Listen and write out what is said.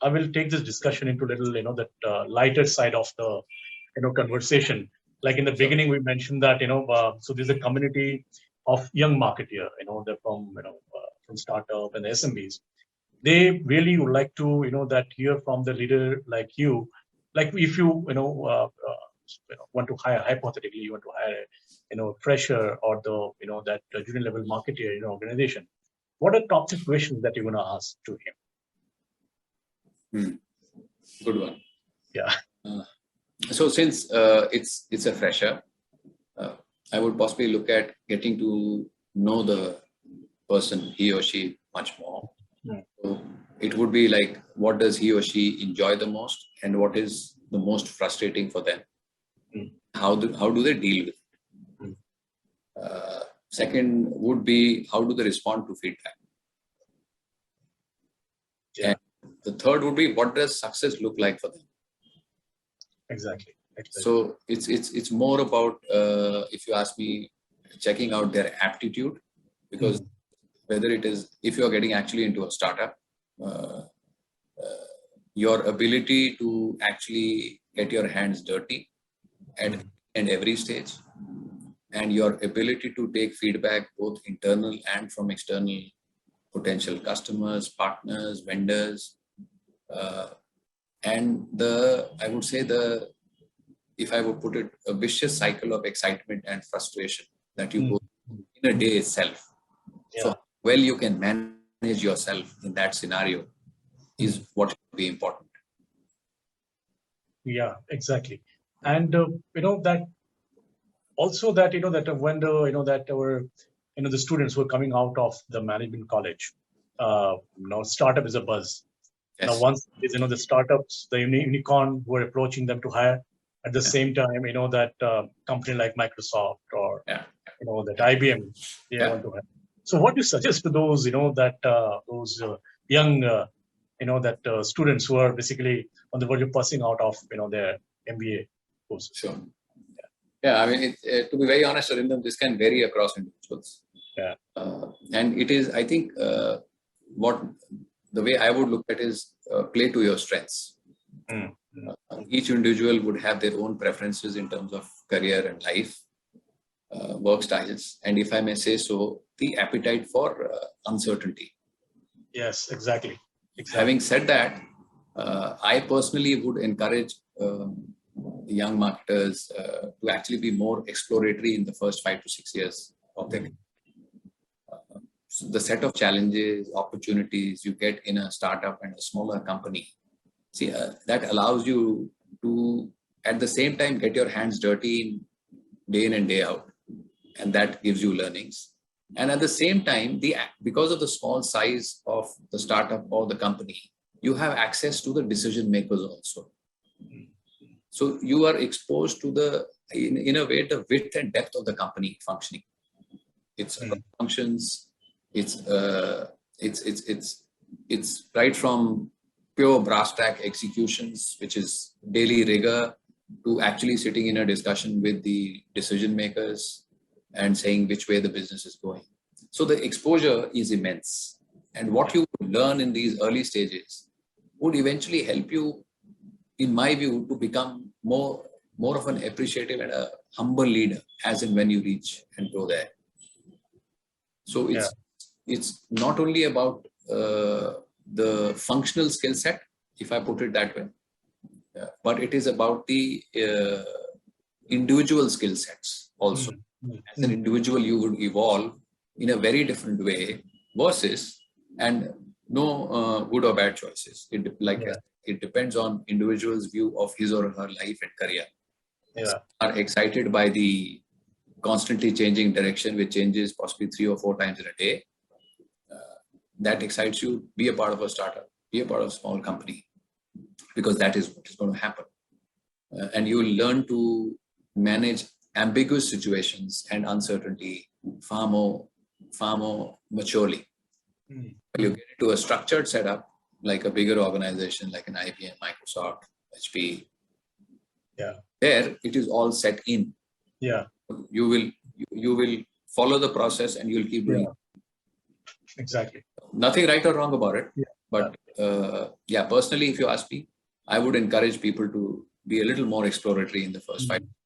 I will take this discussion into little, that lighter side of the, conversation. Like in the beginning, we mentioned that, so there's a community of young marketeer, they're from startup and SMBs. They really would like to, that hear from the leader like you, like if you, want to hire, hypothetically, you want to hire, fresher or the, that junior level marketeer in your organization. What are top three questions that you're going to ask to him? Good one. Yeah. So since it's a fresher, I would possibly look at getting to know the person, he or she, much more. So it would be like, what does he or she enjoy the most, and what is the most frustrating for them? How do they deal with it? Second would be, how do they respond to feedback? And the third would be, what does success look like for them? Exactly. So it's more about, if you ask me, checking out their aptitude, because whether it is, if you are getting actually into a startup, your ability to actually get your hands dirty at every stage, and your ability to take feedback both internal and from external potential customers, partners, vendors, and I would say if I would put it, a vicious cycle of excitement and frustration that you go in a day itself. So how well you can manage yourself in that scenario is what will be important. Yeah, exactly. And that also that that when that our the students who are coming out of the management college, startup is a buzz. Yes. Now once the startups, the unicorn who are approaching them to hire, at the same time that company like Microsoft or that IBM they want to hire. So what do you suggest to those that those young that students who are basically on the verge of passing out of their MBA courses? Sure. Yeah, I mean, to be very honest, Arindam, this can vary across individuals. Yeah. And it is, I think, the way I would look at is play to your strengths. Each individual would have their own preferences in terms of career and life, work styles, and if I may say so, the appetite for uncertainty. Yes, exactly. Having said that, I personally would encourage young marketers to actually be more exploratory in the first 5 to 6 years of their so the set of challenges, opportunities you get in a startup and a smaller company. See, that allows you to, at the same time, get your hands dirty day in and day out. And that gives you learnings. And at the same time, because of the small size of the startup or the company, you have access to the decision makers also. So you are exposed to in a way, the width and depth of the company functioning. Its functions, it's right from pure brass tack executions, which is daily rigor, to actually sitting in a discussion with the decision makers and saying which way the business is going. So the exposure is immense. And what you learn in these early stages would eventually help you, in my view, to become more of an appreciative and a humble leader as and when you reach and go there. So it's not only about the functional skill set, if I put it that way, but it is about the individual skill sets also. As an individual, you would evolve in a very different way versus, and no good or bad choices. It depends on individual's view of his or her life and career. Some are excited by the constantly changing direction, which changes possibly 3 or 4 times in a day. That excites you. Be a part of a startup, be a part of a small company, because that is what is going to happen. And you will learn to manage ambiguous situations and uncertainty far more maturely. When you get into a structured setup, like a bigger organization like an IBM, Microsoft, HP, there it is all set in. You will follow the process and you'll keep doing it. Exactly. Nothing right or wrong about it. But yeah, personally, if you ask me, I would encourage people to be a little more exploratory in the first 5